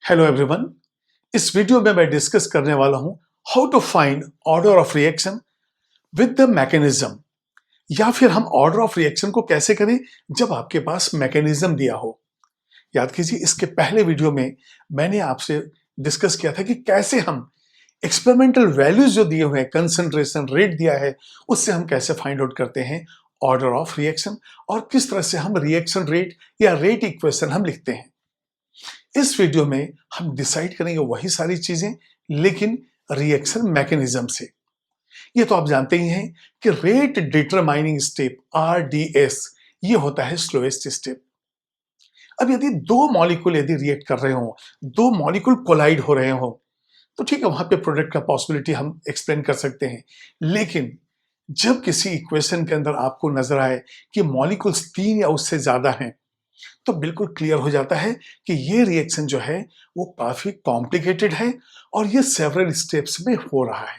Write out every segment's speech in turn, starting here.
Hello everyone. इस video में मैं डिस्कस करने वाला हूं how to find order of reaction with the mechanism, या फिर हम ऑर्डर ऑफ रिएक्शन को कैसे करें जब आपके पास मैकेनिज्म दिया हो। याद कीजिए, इसके पहले वीडियो में मैंने आपसे डिस्कस किया था कि कैसे हम एक्सपेरिमेंटल वैल्यूज जो दिए हुए हैं, कंसंट्रेशन रेट दिया है, उससे हम कैसे फाइंड आउट करते हैं ऑर्डर ऑफ रिएक्शन, और किस तरह से हम रिएक्शन रेट या रेट इक्वेशन हम लिखते हैं। इस वीडियो में हम डिसाइड करेंगे वही सारी चीजें, लेकिन रिएक्शन मैकेनिज्म से। ये तो आप जानते ही हैं कि रेट डिटरमाइनिंग स्टेप RDS ये होता है स्लोएस्ट स्टेप। अब यदि दो मॉलिक्यूल यदि रिएक्ट कर रहे हो, दो मॉलिक्यूल कोलाइड हो रहे हो, तो ठीक है, वहां पे प्रोडक्ट का पॉसिबिलिटी हम एक्सप्लेन कर सकते हैं। लेकिन जब किसी इक्वेशन के अंदर आपको नजर आए कि मॉलिक्यूल्स 3 या उससे ज्यादा हैं, तो बिल्कुल क्लियर हो जाता है कि ये रिएक्शन जो है वो काफी कॉम्प्लिकेटेड है और ये सेवरल स्टेप्स में हो रहा है,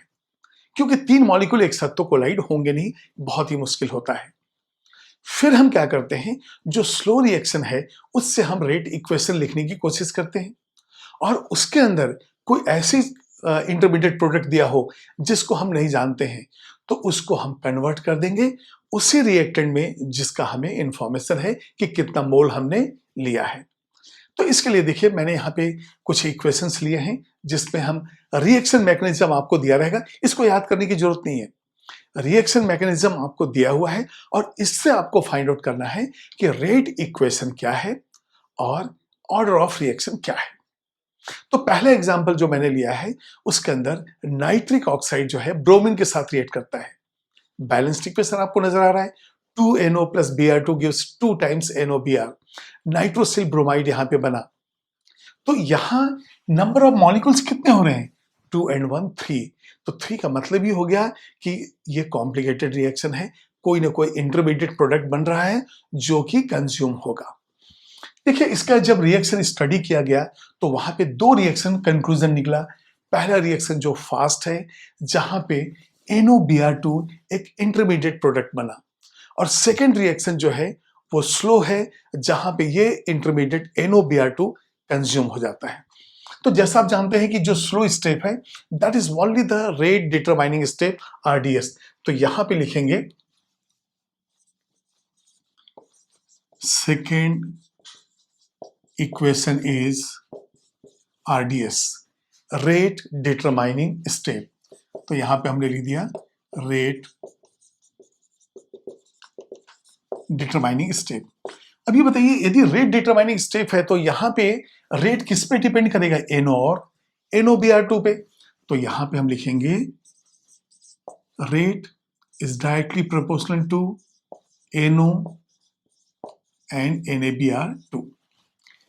क्योंकि 3 मॉलिक्यूल एक साथ तो कोलाइड होंगे नहीं, बहुत ही मुश्किल होता है। फिर हम क्या करते हैं, जो स्लो रिएक्शन है उससे हम रेट इक्वेशन लिखने की कोशिश करते हैं, और उसके अंदर कोई ऐसी इंटरमीडिएट प्रोडक्ट दिया हो जिसको हम नहीं जानते हैं, तो उसको हम कन्वर्ट कर देंगे उसी रिएक्टेंट में जिसका हमें इंफॉर्मेशन है कि कितना मोल हमने लिया है। तो इसके लिए देखिए, मैंने यहाँ पे कुछ इक्वेशंस लिए हैं जिसमें हम रिएक्शन मैकेनिज्म आपको दिया रहेगा, इसको याद करने की जरूरत नहीं है। रिएक्शन मैकेनिज्म आपको दिया हुआ है और इससे आपको फाइंड आउट करना है कि रेट इक्वेशन क्या है और ऑर्डर ऑफ रिएक्शन क्या है। तो पहला एग्जांपल जो मैंने लिया है उसके अंदर नाइट्रिक ऑक्साइड जो है ब्रोमीन के साथ रिएक्ट करता है। बैलेंस्ड इक्वेशन आपको नजर आ रहा है, 2NO plus Br2 gives 2 times NOBr। Nitrosyl bromide यहां पे बना, तो यहां नंबर ऑफ मॉलिक्यूल्स कितने हो रहे हैं, 2 and 1 3। तो 3 का मतलब ये हो गया कि ये कॉम्प्लिकेटेड रिएक्शन है, कोई ना कोई इंटरमीडिएट प्रोडक्ट बन रहा है जो कि कंज्यूम होगा। देखिए, इसका जब रिएक्शन स्टडी किया गया तो वहां पे दो रिएक्शन कंक्लूजन निकला। पहला रिएक्शन जो फास्ट है, जहां पे NOBr2 एक इंटरमीडिएट प्रोडक्ट बना, और सेकेंड रिएक्शन जो है वो स्लो है, जहां पे ये इंटरमीडिएट NOBr2 कंज्यूम हो जाता है। तो जैसा आप जानते हैं कि जो स्लो स्टेप है that is only the rate determining step RDS। तो यहां पे लिखेंगे second equation is RDS, rate determining step. तो यहां पे हमने लिख दिया रेट डिटरमाइनिंग स्टेप। अब ये बताइए, यदि रेट डिटरमाइनिंग स्टेप है तो यहां पे रेट किस पे डिपेंड करेगा, NO और NOBr2 पे। तो यहां पे हम लिखेंगे rate is directly proportional to NO and NABr2।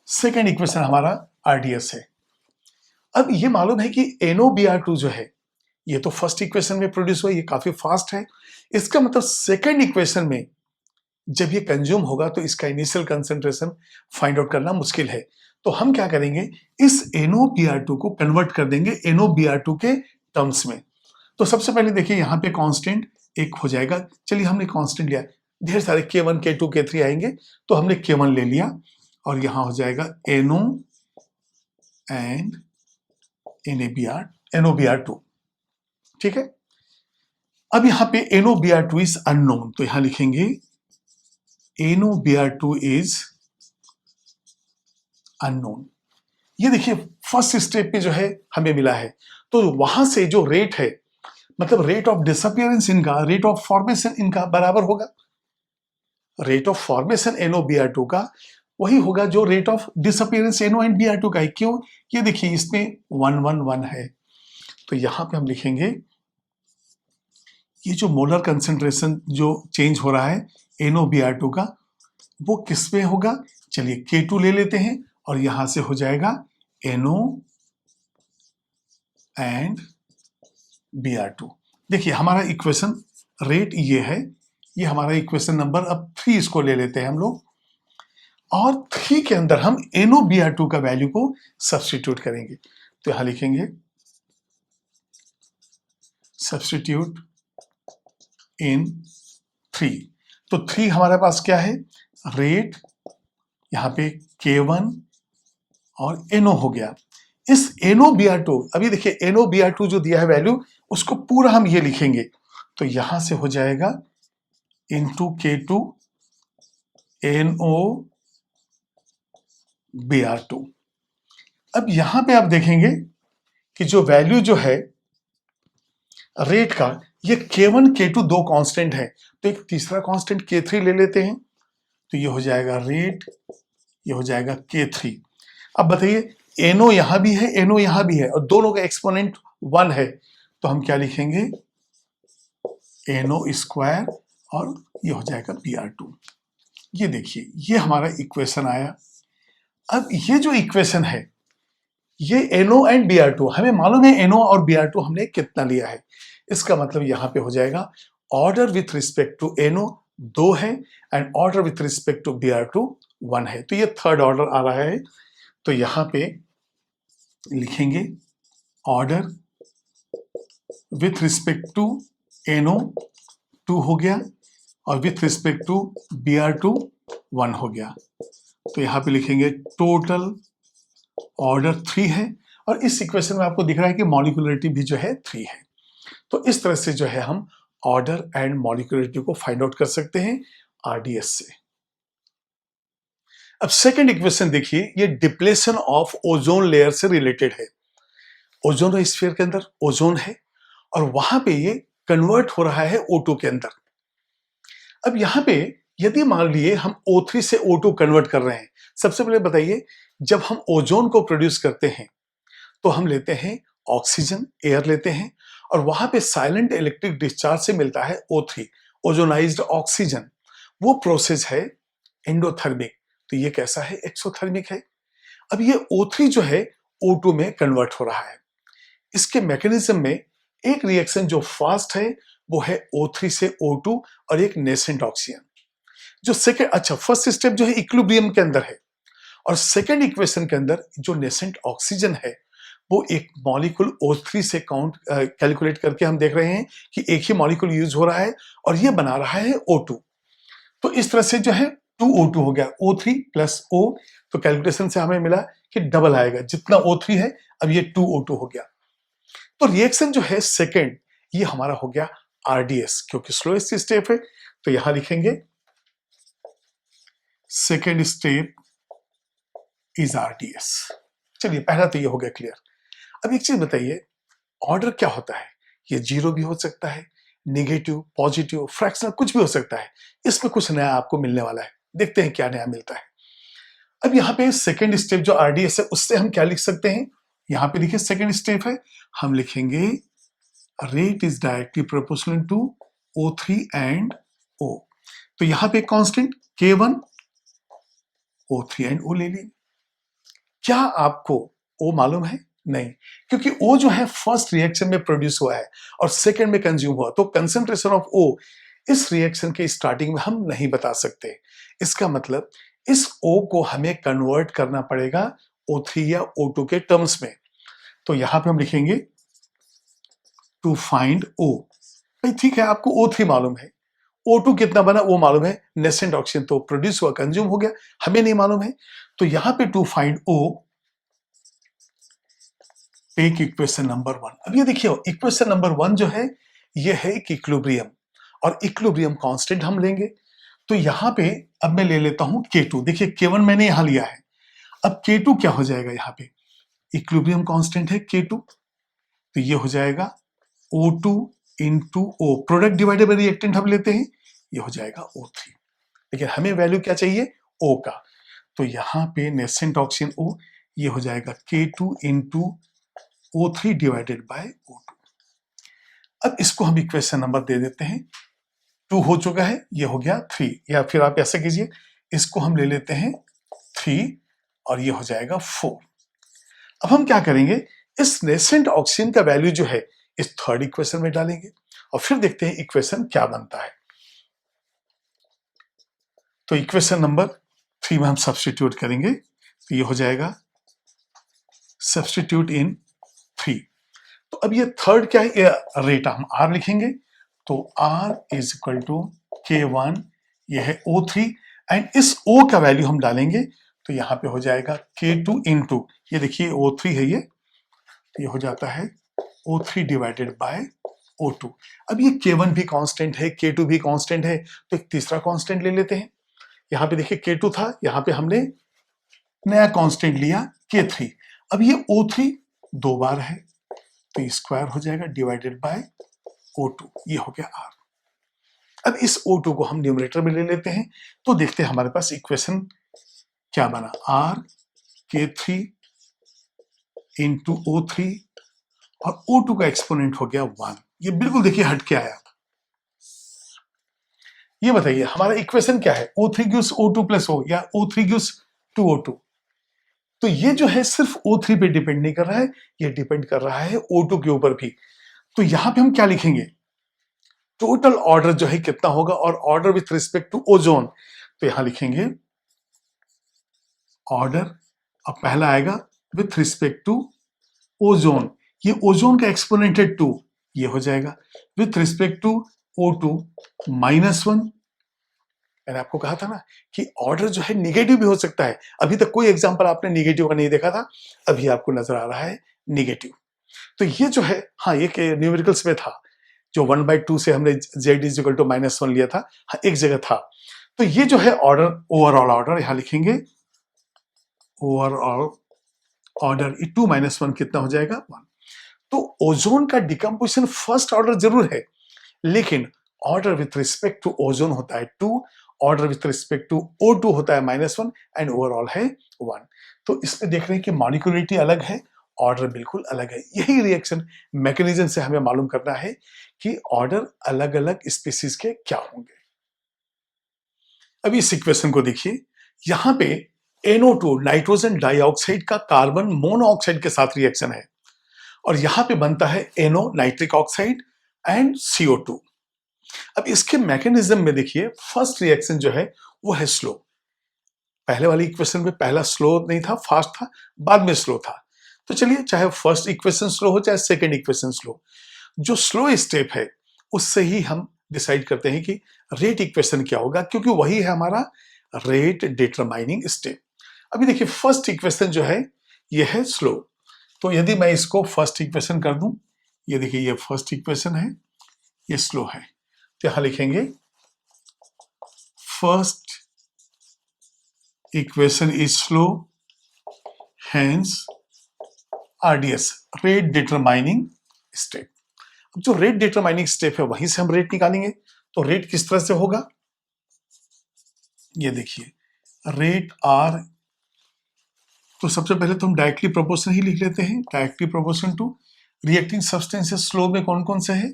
Second equation हमारा RDS है। अब ये मालूम है कि NOBr2 जो है ये तो फर्स्ट इक्वेशन में प्रोड्यूस हुआ, ये काफी फास्ट है। इसका मतलब सेकेंड इक्वेशन में जब ये कंज्यूम होगा तो इसका इनिशियल कंसंट्रेशन फाइंड आउट करना मुश्किल है। तो हम क्या करेंगे, इस NOBr2 को कन्वर्ट कर देंगे NOBr2 के टर्म्स में। तो सबसे पहले देखिए, यहाँ पे कांस्टेंट एक हो जाएगा। चलिए, हमने कांस्टेंट लिया, ढेर सारे K1 K2 K3 आएंगे, तो हमने K1 ले लिया, और यहां हो जाएगा NO एंड NOBr2। ठीक है। अब यहां पे NOBr2 इज अननोन, तो यहां लिखेंगे NOBr2 इज अननोन। ये देखिए, फर्स्ट स्टेप पे जो है हमें मिला है, तो वहां से जो रेट है, मतलब रेट ऑफ डिसअपियरेंस इनका रेट ऑफ फॉर्मेशन इनका बराबर होगा। रेट ऑफ फॉर्मेशन NOBr2 का वही होगा जो rate of disappearance NO and Br2 का है। क्यों, ये देखिए इसमें 1 1 1 है, तो यहां पे हम लिखेंगे ये जो मोलर कंसेंट्रेशन जो चेंज हो रहा है NOBr2 का, वो किस में होगा। चलिए K2 ले लेते हैं, और यहां से हो जाएगा NO एंड Br2। देखिए, हमारा इक्वेशन रेट ये है, ये हमारा इक्वेशन नंबर। अब 3 इसको ले लेते हैं हम लोग, और 3 के अंदर हम NOBr2 का वैल्यू को सब्स्टिट्यूट करेंगे। तो यहां लिखेंगे सब्स्टिट्यूट इन 3। तो 3 हमारे पास क्या है, रेट, यहां पे K1 और NO हो गया, इस NOBr2, अभी देखिए NOBr2 जो दिया है वैल्यू, उसको पूरा हम ये लिखेंगे, तो यहां से हो जाएगा इंटू K2 NOBr2। अब यहां पे आप देखेंगे कि जो वैल्यू जो है रेट का, ये K1 K2 दो कांस्टेंट है, तो एक तीसरा कांस्टेंट K3 ले लेते हैं, तो ये हो जाएगा रेट, ये हो जाएगा K3। अब बताइए NO यहां भी है, NO यहां भी है, और दोनों का एक्सपोनेंट 1 है, तो हम क्या लिखेंगे NO स्क्वायर, और ये हो जाएगा Br2। ये देखिए ये हमारा इक्वेशन आया। अब ये जो इक्वेशन है, ये NO एंड Br2, हमें मालूम है NO और Br2 हमने कितना लिया है, इसका मतलब यहां पे हो जाएगा order with respect to NO 2 है and order with respect to Br2 1 है, तो ये थर्ड ऑर्डर आ रहा है। तो यहां पे लिखेंगे order with respect to NO 2 हो गया, और विथ रिस्पेक्ट टू Br2 1 हो गया, तो यहां पे लिखेंगे टोटल ऑर्डर 3 है, और इस इक्वेशन में आपको दिख रहा है कि मॉलिक्यूलरिटी भी जो है 3 है। तो इस तरह से जो है हम ऑर्डर एंड मॉलिक्यूलरिटी को फाइंड आउट कर सकते हैं RDS से। अब सेकंड इक्वेशन देखिए, ये डिप्लेशन ऑफ ओजोन लेयर से रिलेटेड है। ओजोन स्फीयर के अंदर ओजोन है, और वहां पे ये कन्वर्ट हो रहा है O2 के अंदर। अब यहां पे यदि मान लिए हम O3 से O2 कन्वर्ट कर रहे हैं, सबसे पहले बताइए, जब हम ओजोन को प्रोड्यूस करते हैं तो हम लेते हैं ऑक्सीजन, एयर लेते हैं, और वहां पे साइलेंट इलेक्ट्रिक डिस्चार्ज से मिलता है O3, ओजोनाइज्ड ऑक्सीजन। वो प्रोसेस है एंडोथर्मिक, तो ये कैसा है, एक्सोथर्मिक है। अब ये O3 जो है O2 में कन्वर्ट हो रहा है। इसके मैकेनिज्म में एक रिएक्शन जो फास्ट है वो है O3 से O2 और एक नेसेंट ऑक्सीजन। जो सेकंड, अच्छा फर्स्ट स्टेप जो है इक्विलिब्रियम के अंदर है, और सेकंड इक्वेशन के अंदर जो नेसेंट ऑक्सीजन है वो एक मॉलिक्यूल O3 से काउंट कैलकुलेट करके हम देख रहे हैं कि एक ही मॉलिक्यूल यूज हो रहा है, और ये बना रहा है O2। तो इस तरह से जो है 2O2 हो गया, O3 प्लस O, तो कैलकुलेशन से हमें मिला कि डबल आएगा, जितना O3 है अब ये 2O2 हो गया। तो रिएक्शन जो है सेकेंड, ये हमारा हो गया RDS, क्योंकि स्लोएस्ट स्टेप है, तो यहां लिखेंगे सेकेंड स्टेप इज RDS। चलिए पहला तो ये हो गया क्लियर। अब एक चीज बताइए, ऑर्डर क्या होता है, ये जीरो भी हो सकता है, नेगेटिव, पॉजिटिव, फ्रैक्शनल, कुछ भी हो सकता है। इसमें कुछ नया आपको मिलने वाला है, देखते हैं क्या नया मिलता है। अब यहाँ पे सेकेंड स्टेप जो RDS है, उससे हम क्या लिख सकते हैं, यहाँ पे देखिए सेकेंड स्टेप है, हम लिखेंगे rate is directly proportional to O3 and O। तो यहाँ पे constant K1, O3 and O ले लेंगे। क्या आपको O मालूम है? नहीं, क्योंकि O जो है फर्स्ट रिएक्शन में प्रोड्यूस हुआ है और सेकंड में कंज्यूम हुआ, तो कंसंट्रेशन ऑफ O इस रिएक्शन के स्टार्टिंग में हम नहीं बता सकते। इसका मतलब इस O को हमें कन्वर्ट करना पड़ेगा O3 या O2 के टर्म्स में। तो यहां पे हम लिखेंगे टू फाइंड O। भाई ठीक है, आपको O3 मालूम है, O2 कितना बना वो मालूम है, नेसेंट ऑक्सीजन तो प्रोड्यूस हुआ, कंज्यूम हो गया, हमें नहीं मालूम है। तो यहां पे to find O, take equation number 1। अब ये देखिए इक्वेशन नंबर 1 जो है ये है एक इक्विलिब्रियम, और इक्विलिब्रियम कांस्टेंट हम लेंगे। तो यहां पे अब मैं ले लेता हूं K2, देखिए K1 मैंने यहां लिया है, अब K2 क्या हो जाएगा, यहां पे इक्विलिब्रियम कांस्टेंट है K2, तो ये हो जाएगा O2 into O, product divided by reactant हम लेते हैं, ये हो जाएगा O3। लेकिन हमें वैल्यू क्या चाहिए, O का, तो यहां पे नेसेंट ऑक्सीजन O, ये हो जाएगा K2 into O3 divided by O2। अब इसको हम इक्वेशन नंबर दे देते हैं, 2 हो चुका है, ये हो गया 3, या फिर आप ऐसा कीजिए, इसको हम ले लेते हैं 3 और ये हो जाएगा 4। अब हम क्या करेंगे, इस नेसेंट ऑक्सीजन का वैल्यू जो है इस थर्ड इक्वेशन में डालेंगे और फिर देखते हैं इक्वेशन क्या बनता है। तो इक्वेशन नंबर 3 में हम सब्स्टिट्यूट करेंगे, तो ये हो जाएगा सब्स्टिट्यूट इन 3। तो अब ये थर्ड क्या है, ये रेट हम R लिखेंगे, तो R is equal to K1, ये है O3, एंड इस O का वैल्यू हम डालेंगे, तो यहां पे हो जाएगा K2 इंटू, ये देखिए O3 है ये, ये हो जाता है O3 डिवाइडेड बाय O2। अब ये K1 भी कांस्टेंट है, K2 भी कांस्टेंट है, तो एक तीसरा कांस्टेंट ले लेते हैं। यहाँ पे देखिए K2 था, यहाँ पे हमने नया कांस्टेंट लिया K3। अब ये O3 दो बार है, तो स्क्वायर हो जाएगा डिवाइडेड बाय O2, ये हो गया R। अब इस O2 को हम न्यूमरेटर में ले लेते हैं, तो देखते हैं हमारे पास इक्वेशन क्या बना। R K3 इंटू O3 और O2 का एक्सपोनेंट हो गया 1। ये बिल्कुल देखिए हट के आया। ये बताइए हमारा इक्वेशन क्या है, O3 gives O2 plus O या O3 gives 2O2। तो ये जो है सिर्फ O3 पे डिपेंड नहीं कर रहा है, ये डिपेंड कर रहा है O2 के ऊपर भी। तो यहां पे हम क्या लिखेंगे, टोटल ऑर्डर जो है कितना होगा, और order with respect to ozone. तो यहां लिखेंगे ऑर्डर, अब पहला आएगा विथ रिस्पेक्ट टू ओजोन, ये ओजोन का एक्सपोनेंट है 2, ये हो जाएगा विथ रिस्पेक्ट टू O2 -1। मैंने आपको कहा था ना कि ऑर्डर जो है निगेटिव भी हो सकता है। अभी तक कोई एग्जांपल आपने निगेटिव का नहीं देखा था, अभी आपको नजर आ रहा है निगेटिव। तो ये जो है, हाँ ये न्यूमेरिकल्स में था, जो 1/2 से हमने z = -1 लिया था, हाँ एक जगह था। तो ये जो है ऑर्डर, ओवरऑल ऑर्डर यहां लिखेंगे, ओवरऑल ऑर्डर 2 - 1 कितना हो जाएगा 1। तो ओजोन का डिकम्पोजिशन फर्स्ट ऑर्डर जरूर है, लेकिन order with respect to ozone होता है 2, order with respect to O2 होता है -1 एंड ओवरऑल है 1। तो इसमें देख रहे हैं कि मॉलिक्यूलरिटी अलग है, ऑर्डर बिल्कुल अलग है। यही रिएक्शन मैकेनिज्म से हमें मालूम करना है कि ऑर्डर अलग अलग स्पीसीज के क्या होंगे। अब इस इक्वेशन को देखिए, यहां पे NO2 नाइट्रोजन डाइऑक्साइड का कार्बन मोनोऑक्साइड के साथ रिएक्शन है, और यहां पे बनता है NO nitric oxide and CO2। अब इसके मैकेनिज्म में देखिए, फर्स्ट रिएक्शन जो है वो है स्लो। पहले वाली इक्वेशन में पहला स्लो नहीं था, फास्ट था, बाद में स्लो था। तो चलिए, चाहे फर्स्ट इक्वेशन स्लो हो चाहे सेकंड इक्वेशन स्लो, जो स्लो स्टेप है उससे ही हम डिसाइड करते हैं कि रेट इक्वेशन क्या होगा, क्योंकि वही है हमारा रेट डिटरमाइनिंग स्टेप। अभी देखिए फर्स्ट इक्वेशन जो है ये है स्लो, तो यदि मैं इसको फर्स्ट इक्वेशन कर दूं, ये देखिए ये फर्स्ट इक्वेशन है, ये स्लो है, तो यहां लिखेंगे first equation is slow, hence RDS rate determining step. अब जो रेट डिटरमाइनिंग स्टेप है वहीं से हम रेट निकालेंगे। तो रेट किस तरह से होगा, ये देखिए रेट R, तो सबसे पहले तो हम डायरेक्टली प्रोपोर्शन ही लिख लेते हैं, directly proportion to reacting substances slow में कौन कौन से है,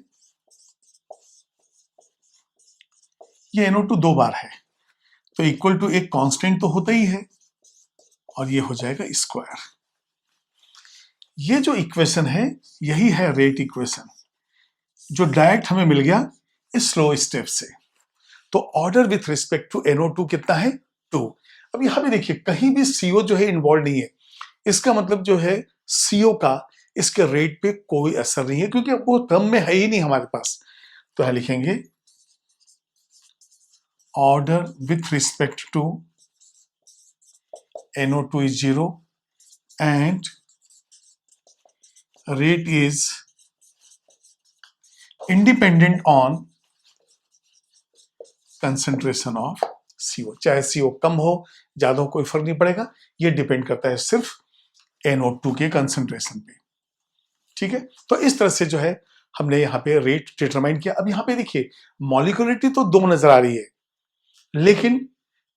ये NO2 दो बार है, तो इक्वल टू एक कांस्टेंट तो होता ही है, और ये हो जाएगा स्क्वायर। ये जो इक्वेशन है यही है रेट इक्वेशन, जो डायरेक्ट हमें मिल गया इस स्लो स्टेप से। तो order with respect to NO2 कितना है 2। अब यहां पे देखिए कहीं भी CO जो है इन्वॉल्व नहीं है, इसका मतलब जो है CO का इसके रेट पे कोई असर नहीं है, क्योंकि वो टर्म में है ही नहीं हमारे पास। तो यहां लिखेंगे order with respect to NO2 is 0 and rate is independent on concentration of CO। चाहे CO कम हो ज्यादा हो कोई फर्क नहीं पड़ेगा, ये डिपेंड करता है सिर्फ NO2 के कंसंट्रेशन पे। ठीक है, तो इस तरह से जो है हमने यहाँ पे रेट डिटरमाइन किया। अब यहाँ पे देखिए मॉलिक्यूलरिटी तो दो नजर आ रही है, लेकिन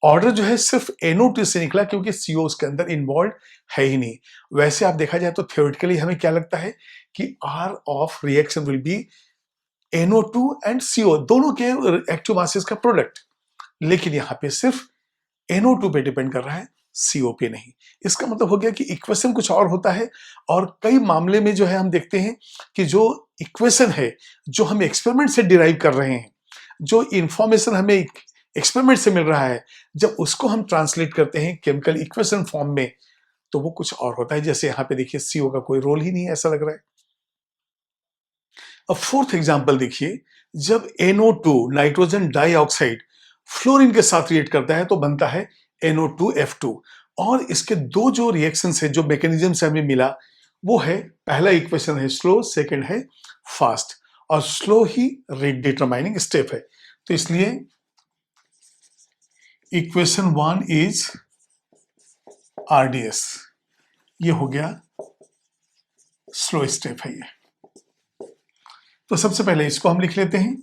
ऑर्डर जो है सिर्फ NO2 से निकला, क्योंकि CO उसके अंदर इन्वॉल्व है ही नहीं। वैसे आप देखा जाए तो थ्योरेटिकली हमें क्या लगता है कि R of reaction will be NO2 and CO, दोनों के एक्टिव मासेस का प्रोडक्ट, लेकिन यहाँ पे सिर्फ NO2 पे डिपेंड कर रहा है, CO पे नहीं। इसका मतलब हो गया कि इक्वेशन कुछ और होता है, और कई मामले में जो है हम देखते हैं कि जो इक्वेशन है जो हम एक्सपेरिमेंट से डिराइव कर रहे हैं, जो इंफॉर्मेशन हमें एक्सपेरिमेंट से मिल रहा है, जब उसको हम ट्रांसलेट करते हैं केमिकल इक्वेशन फॉर्म में, तो वो कुछ और होता है। जैसे यहाँ पे देखिए CO का कोई रोल ही नहीं है, ऐसा लग रहा है। अब फोर्थ एग्जांपल देखिए, जब NO2 नाइट्रोजन डाइऑक्साइड फ्लोरीन के साथ रिएक्ट करता है तो बनता है NO2F2, और इसके दो जो रिएक्शंस है, जो मैकेनिज्म से हमें मिला, वो है, पहला इक्वेशन है स्लो, सेकंड है फास्ट, और स्लो ही रेट डिटरमाइनिंग स्टेप है। तो इसलिए इक्वेशन 1 इज RDS, ये हो गया स्लो स्टेप है ये। तो सबसे पहले इसको हम लिख लेते हैं,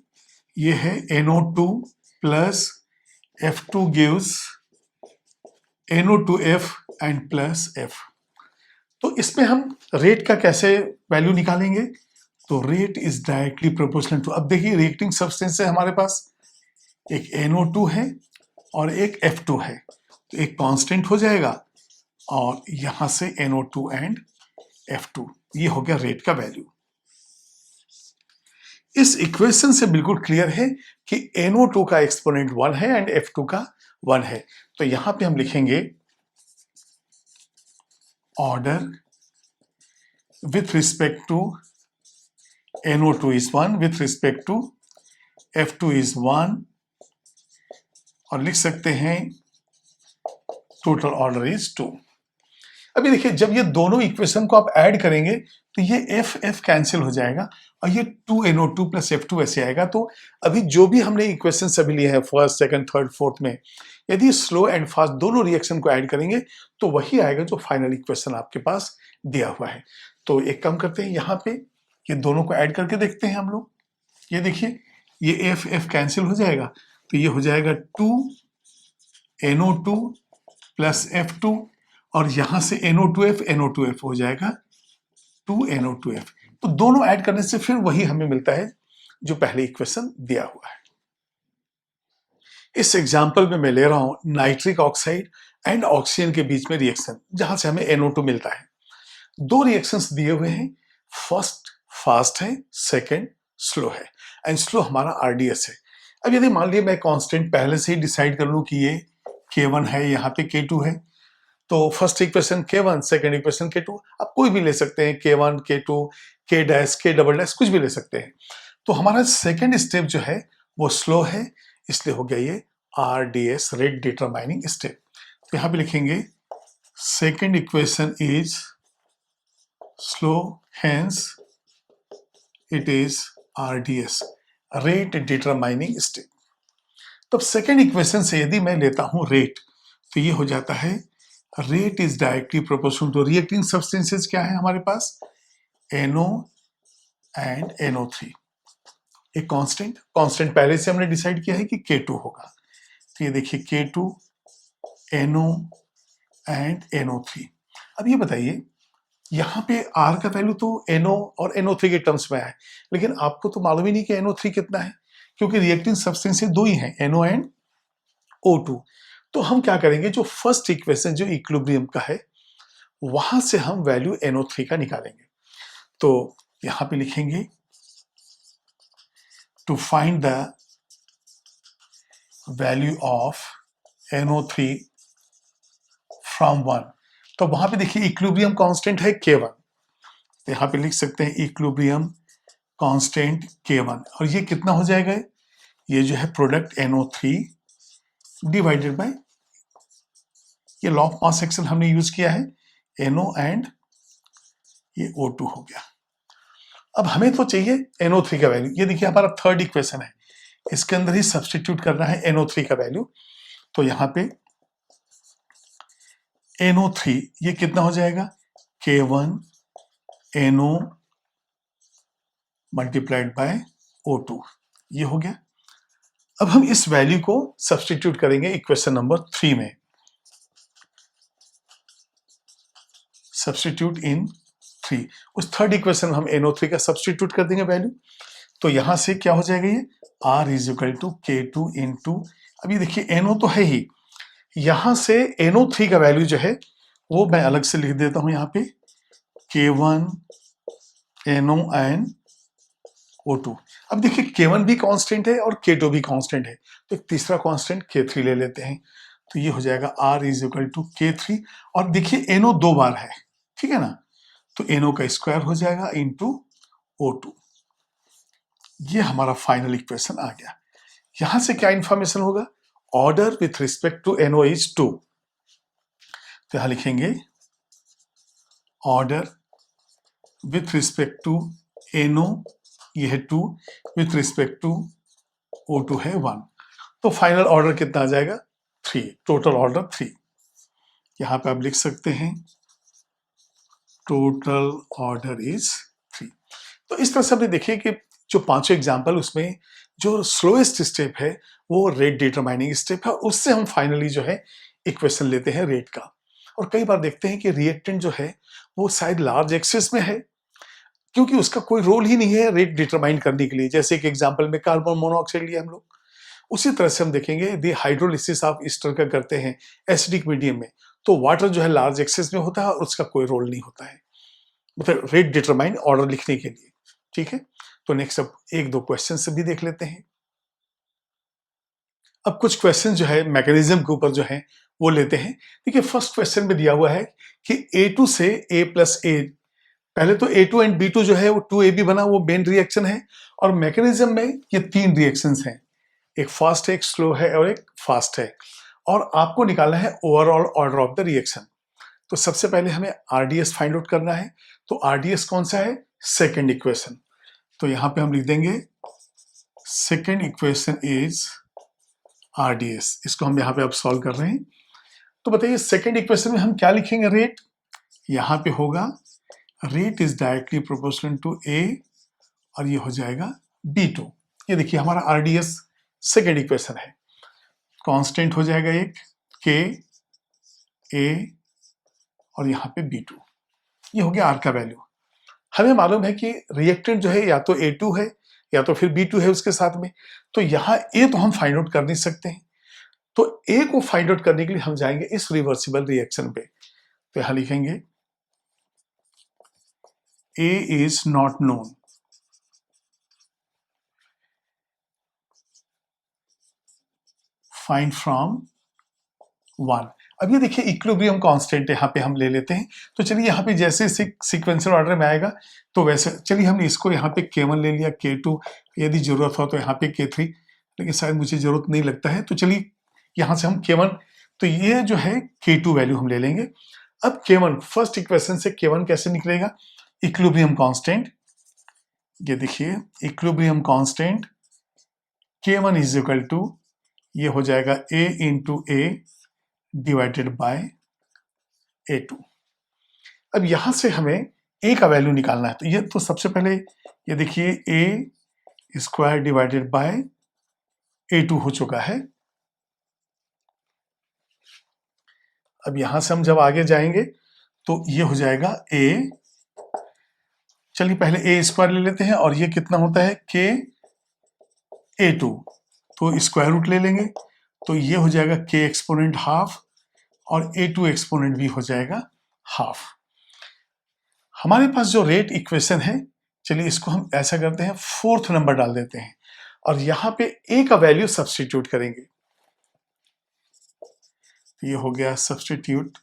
ये है NO2 plus F2 gives NO2F and plus F। तो इसमें हम रेट का कैसे वैल्यू निकालेंगे? तो rate is directly proportional to, अब देखिए रिएक्टिंग सब्सटेंस है हमारे पास, एक NO2 है और एक F2 है, तो एक कांस्टेंट हो जाएगा और यहां से NO2 एंड F2, ये हो गया रेट का वैल्यू। इस इक्वेशन से बिल्कुल क्लियर है कि NO2 का एक्सपोनेंट 1 है एंड F2 का 1 है। तो यहां पे हम लिखेंगे order with respect to NO2 is 1, with respect to F2 is 1, और लिख सकते हैं टोटल ऑर्डर इज 2। अभी देखिए जब ये दोनों इक्वेशन को आप ऐड करेंगे तो ये F कैंसिल हो जाएगा और ये 2NO2 प्लस F2 ऐसे आएगा। तो अभी जो भी हमने इक्वेशन सभी लिए हैं फर्स्ट, सेकंड, थर्ड, फोर्थ में, यदि स्लो एंड फास्ट दोनों रिएक्शन को ऐड करेंगे तो वही आएगा जो फाइनल इक्वेशन आपके पास दिया हुआ है। तो एक काम करते हैं, यहाँ पे ये दोनों को ऐड करके देखते हैं हम लोग। ये देखिए ये F कैंसिल हो जाएगा, तो ये हो जाएगा 2NO2 प्लस F2, और यहां से NO2F हो जाएगा 2NO2F। तो दोनों ऐड करने से फिर वही हमें मिलता है जो पहले इक्वेशन दिया हुआ है। इस एग्जांपल में मैं ले रहा हूं नाइट्रिक ऑक्साइड एंड ऑक्सीजन के बीच में रिएक्शन, जहां से हमें NO2 मिलता है। दो रिएक्शंस दिए हुए हैं, फर्स्ट फास्ट है, सेकंड स्लो है, एंड स्लो हमारा RDS है। अब यदि मान लीजिए मैं कांस्टेंट पहले से ही डिसाइड कर लूं कि ये K1 है, यहाँ पे K2 है, तो first equation K1, second equation K2, आप कोई भी ले सकते हैं, K1, K2, K dash, K double dash, कुछ भी ले सकते हैं। तो हमारा सेकंड स्टेप जो है वो स्लो है, इसलिए हो गया ये RDS, रेट डिटरमाइनिंग स्टेप। तो यहाँ पे लिखेंगे second equation is slow, hence it is RDS, rate determining step. तब सेकेंड इक्वेशन से यदि मैं लेता हूं रेट, तो ये हो जाता है rate is directly proportional to reacting substances क्या है हमारे पास, NO एंड NO3। एक कांस्टेंट पहले से हमने डिसाइड किया है कि K2 होगा, तो ये देखिए K2, NO एंड NO3। अब ये बताइए यहाँ पे R का वैल्यू तो NO और NO3 के टर्म्स में है, लेकिन आपको तो मालूम ही नहीं कि NO3 कितना है, क्योंकि रिएक्टिंग सब्सटेंसेस दो ही हैं, NO एंड O2। तो हम क्या करेंगे, जो फर्स्ट इक्वेशन जो इक्विलिब्रियम का है वहां से हम वैल्यू NO3 का निकालेंगे। तो यहां पे लिखेंगे to find the value of NO3 from 1। तो वहां पे देखिए इक्विलिब्रियम कांस्टेंट है K1, तो यहां पे लिख सकते हैं इक्विलिब्रियम कांस्टेंट K1, और ये कितना हो जाएगा, ये जो है प्रोडक्ट NO3 डिवाइडेड बाय, ये लॉ ऑफ मास सेक्शन हमने यूज किया है, NO एंड ये O2 हो गया। अब हमें तो चाहिए NO3 का वैल्यू, ये देखिए हमारा थर्ड इक्वेशन है, इसके अंदर ही सब्स्टिट्यूट करना है NO3 का वैल्यू। तो यहां पे NO3 ये कितना हो जाएगा, K1 NO multiplied by O2, ये हो गया। अब हम इस वैल्यू को सब्स्टिट्यूट करेंगे इक्वेशन नंबर 3 में, सब्स्टिट्यूट इन 3, उस थर्ड इक्वेशन में हम NO3 का सब्स्टिट्यूट कर देंगे वैल्यू। तो यहां से क्या हो जाएगा, ये R is equal to K2 into, अभी देखिए NO तो है ही, यहां से NO3 का वैल्यू जो है वो मैं अलग से लिख देता हूं यहाँ पे, K1 NO एंड O2। अब देखिए K1 भी कांस्टेंट है और K2 भी कांस्टेंट है, तो एक तीसरा कांस्टेंट K3 ले लेते हैं, तो ये हो जाएगा R is equal to K3, और देखिए NO दो बार है, ठीक है ना, तो NO का स्क्वायर हो जाएगा इंटू O2। ये हमारा फाइनल इक्वेशन आ गया। यहां से क्या इंफॉर्मेशन होगा, order with respect to NO is 2, तो यहां लिखेंगे order with respect to NO ये है 2, विथ रिस्पेक्ट टू O2 है 1। तो फाइनल ऑर्डर कितना आ जाएगा 3, टोटल ऑर्डर 3। यहां पे आप लिख सकते हैं टोटल ऑर्डर इज 3। तो इस तरह से हमने देखिए कि जो पांचों एग्जाम्पल उसमें जो स्लोएस्ट स्टेप है वो रेट डिटरमाइनिंग स्टेप है, उससे हम फाइनली जो है इक्वेशन लेते हैं रेट का। और कई बार देखते हैं कि रिएक्टेंट जो है वो शायद लार्ज एक्सेस में है, क्योंकि उसका कोई रोल ही नहीं है रेट डिटरमाइन करने के लिए। जैसे कि एग्जाम्पल में कार्बन मोनोऑक्साइड लिया हम लोग, उसी तरह से हम देखेंगे यदि हाइड्रोलिसिस आप इस तरह का करते हैं एसिडिक मीडियम में, तो वाटर जो है लार्ज एक्सेस में होता है और उसका कोई रोल नहीं होता है, मतलब रेट डिटरमाइन ऑर्डर लिखने के लिए। ठीक है, तो नेक्स्ट अब एक दो क्वेश्चन से भी देख लेते हैं। अब कुछ क्वेश्चन जो है मैकेनिज्म के ऊपर जो है वो लेते हैं। देखिए फर्स्ट क्वेश्चन में दिया हुआ है कि A2 से A+A, पहले तो A2 एंड B2 जो है वो 2AB बना, वो मेन रिएक्शन है। और मैकेनिज्म में ये 3 रिएक्शंस हैं, एक फास्ट है, एक स्लो है और एक फास्ट है। और आपको निकालना है overall order of the reaction. तो सबसे पहले हमें RDS फाइंड आउट करना है। तो RDS कौन सा है, सेकेंड इक्वेशन। तो यहां पे हम लिख देंगे सेकेंड इक्वेशन इज RDS। इसको हम यहाँ पे अब सॉल्व कर रहे हैं। तो बताइए सेकेंड इक्वेशन में हम क्या लिखेंगे, रेट। यहाँ पे होगा rate is directly proportional to A, और ये हो जाएगा B2। ये देखिए हमारा RDS सेकेंड इक्वेशन है। कांस्टेंट हो जाएगा एक K A और यहाँ पे B2, ये हो गया R का वैल्यू। हमें मालूम है कि रिएक्टेंट जो है या तो A2 है या तो फिर B2 है उसके साथ में। तो यहाँ A तो हम फाइंड आउट कर नहीं सकते हैं, तो A को फाइंड आउट करने के लिए हम जाएंगे इस रिवर्सिबल रिएक्शन पे। तो यहां लिखेंगे A is not known, find from 1। अब ये देखिए इक्विलिब्रियम कांस्टेंट यहाँ पे हम ले लेते हैं। तो चलिए यहाँ पे जैसे सीक्वेंशियल ऑर्डर में आएगा तो वैसे चलिए हमने इसको यहाँ पे K1 ले लिया, K2 यदि जरूरत हो तो यहाँ पे K3, लेकिन शायद मुझे जरूरत नहीं लगता है। तो चलिए यहाँ से हम K1, तो ये जो है K2 वैल्यू हम ले लेंगे। अब K1 फर्स्ट इक्वेशन से K1 कैसे निकलेगा, इक्विलिब्रियम कांस्टेंट। ये देखिए equilibrium constant K1 is equal to, ये हो जाएगा A into A divided by A2। अब यहां से हमें A का वैल्यू निकालना है। तो ये तो सबसे पहले ये देखिए A square divided by A2 हो चुका है। अब यहां से हम जब आगे जाएंगे तो ये हो जाएगा A, चलिए पहले A स्क्वायर ले लेते हैं और ये कितना होता है K A2, तो स्क्वायर रूट ले लेंगे। तो ये हो जाएगा K एक्सपोनेंट हाफ और A2 एक्सपोनेंट भी हो जाएगा हाफ। हमारे पास जो रेट इक्वेशन है, चलिए इसको हम ऐसा करते हैं, फोर्थ नंबर डाल देते हैं और यहां पे A का वैल्यू सब्स्टिट्यूट करेंगे। ये हो गया सब्स्टिट्यूट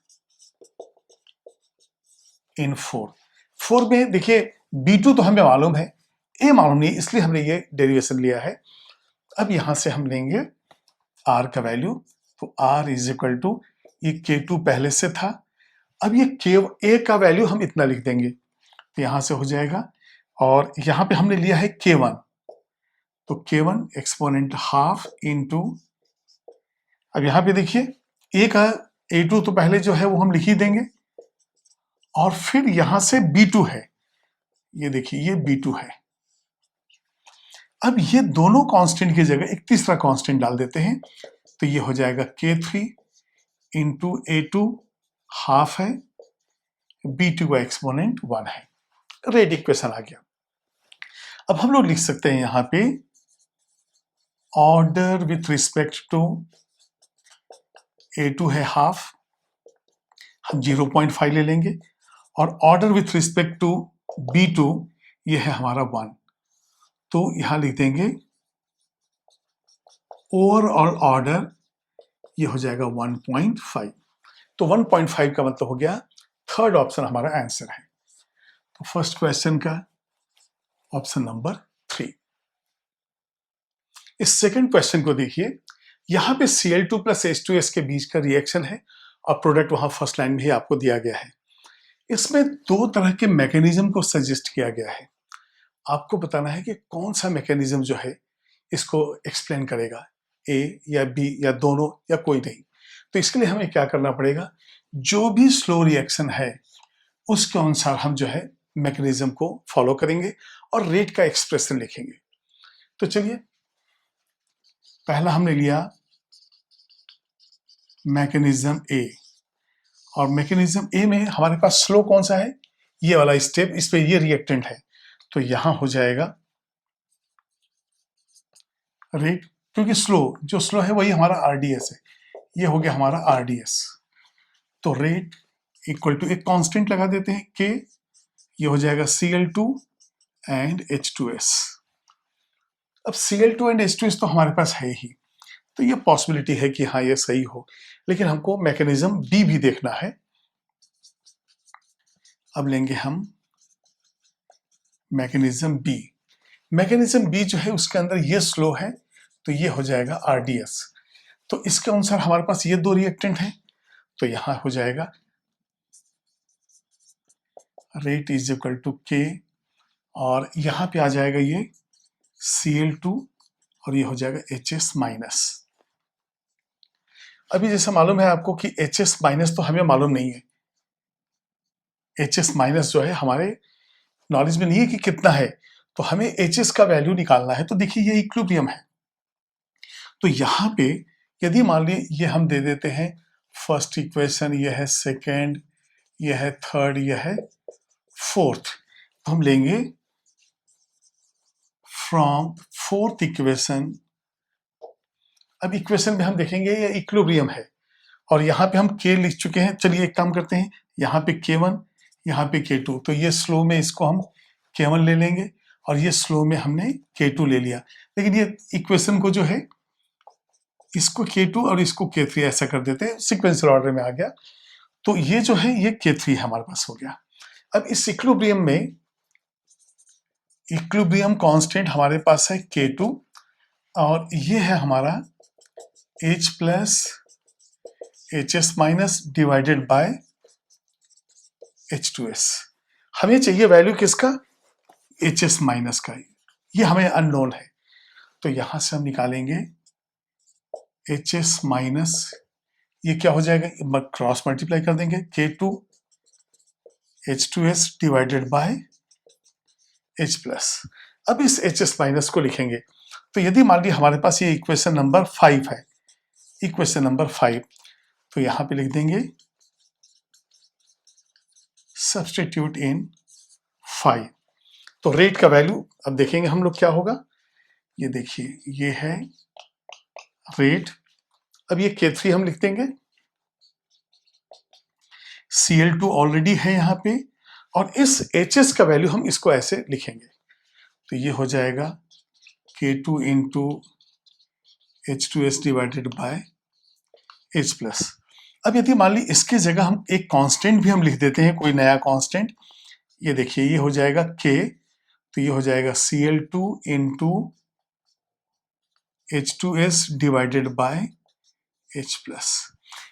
इन 4 में देखिए B2 तो हमें मालूम है, A मालूम नहीं, इसलिए हमने ये डेरिवेशन लिया है। अब यहां से हम लेंगे R का वैल्यू। तो R इज इक्वल टू, ये K2 पहले से था, अब ये A का वैल्यू हम इतना लिख देंगे, तो यहां से हो जाएगा। और यहां पे हमने लिया है K1, तो K1 एक्सपोनेंट हाफ इंटू, अब यहां पे देखिए A का A2 तो पहले जो है वो हम लिख ही देंगे, और फिर यहां से B2 है, ये देखिए ये B2 है। अब ये दोनों कांस्टेंट की जगह एक तीसरा कांस्टेंट डाल देते हैं, तो ये हो जाएगा K3 इंटू A2 हाफ है, B2 का एक्सपोनेंट 1 है। रेट इक्वेशन आ गया। अब हम लोग लिख सकते हैं यहां पे order with respect to A2 है हाफ, हम 0.5 ले लेंगे, और order with respect to B2 ये है हमारा 1, तो यहां लिख देंगे ओवरऑल ऑर्डर ये हो जाएगा 1.5। तो 1.5 का मतलब हो गया थर्ड ऑप्शन हमारा आंसर है। तो फर्स्ट क्वेश्चन का ऑप्शन नंबर 3। इस सेकंड क्वेश्चन को देखिए, यहां पे Cl2 प्लस H2S के बीच का रिएक्शन है और प्रोडक्ट वहां फर्स्ट लाइन में ही आपको दिया गया है। इसमें दो तरह के मैकेनिज्म को सजेस्ट किया गया है। आपको बताना है कि कौन सा मैकेनिज्म जो है इसको एक्सप्लेन करेगा, ए या बी या दोनों या कोई नहीं। तो इसके लिए हमें क्या करना पड़ेगा, जो भी स्लो रिएक्शन है उसके अनुसार हम जो है मैकेनिज्म को फॉलो करेंगे और रेट का एक्सप्रेशन लिखेंगे। तो चलिए, पहला हमने लिया मैकेनिज्म ए, और मैकेनिज्म ए में हमारे पास स्लो कौन सा है, ये वाला स्टेप, इस पे ये रिएक्टेंट है, तो यहां हो जाएगा रेट, क्योंकि जो स्लो है वही हमारा आरडीएस है, ये हो गया हमारा आरडीएस। तो रेट इक्वल टू एक कांस्टेंट लगा देते हैं के, ये हो जाएगा Cl2 एंड H2S। अब Cl2 एंड H2S तो हमारे पास है ही, तो ये पॉसिबिलिटी है कि हाँ ये सही हो, लेकिन हमको मैकेनिज्म बी भी देखना है। अब लेंगे हम मैकेनिज्म बी। मैकेनिज्म बी जो है उसके अंदर ये स्लो है, तो ये हो जाएगा आरडीएस। तो इसके अनुसार हमारे पास ये दो रिएक्टेंट हैं, तो यहां हो जाएगा रेट इज इक्वल टू के, और यहां पे आ जाएगा ये Cl2 और ये हो जाएगा HS माइनस। अभी जैसे मालूम है आपको कि HS माइनस तो हमें मालूम नहीं है, HS माइनस जो है हमारे नॉलेज में नहीं है कि कितना है, तो हमें HS का वैल्यू निकालना है। तो देखिए ये इक्विलिब्रियम है, तो यहां पे यदि मान लीजिए ये हम दे देते हैं फर्स्ट इक्वेशन, ये है सेकेंड, ये है थर्ड, ये है फोर्थ, तो हम लेंगे फ्रॉम फोर्थ इक्वेशन। अब इक्वेशन में हम देखेंगे ये इक्विलिब्रियम है, और यहाँ पे हम k लिख चुके हैं। चलिए एक काम करते हैं, यहाँ पे K1, यहाँ पे K2, तो ये स्लो में इसको हम K1 ले लेंगे और ये स्लो में हमने K2 ले लिया। लेकिन ये इक्वेशन को जो है इसको K2 और इसको K3 ऐसा कर देते हैं, सिक्वेंशियल ऑर्डर में आ गया। तो ये जो है ये K3 हमारे पास हो गया। अब इस इक्विलिब्रियम में इक्विलिब्रियम कांस्टेंट हमारे पास है K2, और ये है हमारा H plus HS minus divided by H2S। हमें चाहिए वैल्यू किसका, HS माइनस का, ये हमें अननोन है, तो यहां से हम निकालेंगे HS माइनस, ये क्या हो जाएगा, क्रॉस मल्टीप्लाई कर देंगे K2 H2S divided by H plus. अब इस HS माइनस को लिखेंगे, तो यदि मान लीजिए हमारे पास ये इक्वेशन नंबर 5 है, इक्वेशन नंबर 5, तो यहां पे लिख देंगे सब्स्टिट्यूट इन 5। तो रेट का वैल्यू अब देखेंगे हम लोग क्या होगा, ये देखिए ये है रेट। अब ये K3 हम लिख देंगे, Cl2 ऑलरेडी है यहाँ पे, और इस HS का वैल्यू हम इसको ऐसे लिखेंगे, तो ये हो जाएगा K2 into H2S divided by H plus. अब यदि मान ली इसकी जगह हम एक कांस्टेंट भी हम लिख देते हैं, कोई नया कांस्टेंट, ये देखिए ये हो जाएगा K, तो ये हो जाएगा Cl2 into H2S divided by H plus.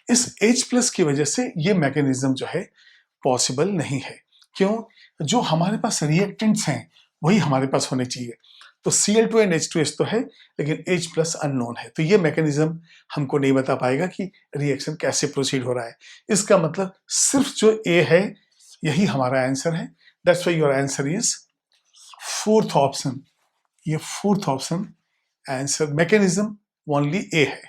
इस H प्लस की वजह से ये मैकेनिज्म जो है पॉसिबल नहीं है। क्यों, जो हमारे पास रिएक्टेंट्स हैं वही हमारे पास होने चाहिए। तो Cl2 एंड H2S तो है, लेकिन H प्लस अननोन है, तो ये मैकेनिज्म हमको नहीं बता पाएगा कि रिएक्शन कैसे प्रोसीड हो रहा है। इसका मतलब सिर्फ जो A है यही हमारा आंसर है। That's why your answer is fourth option. ये fourth option answer, mechanism only A है।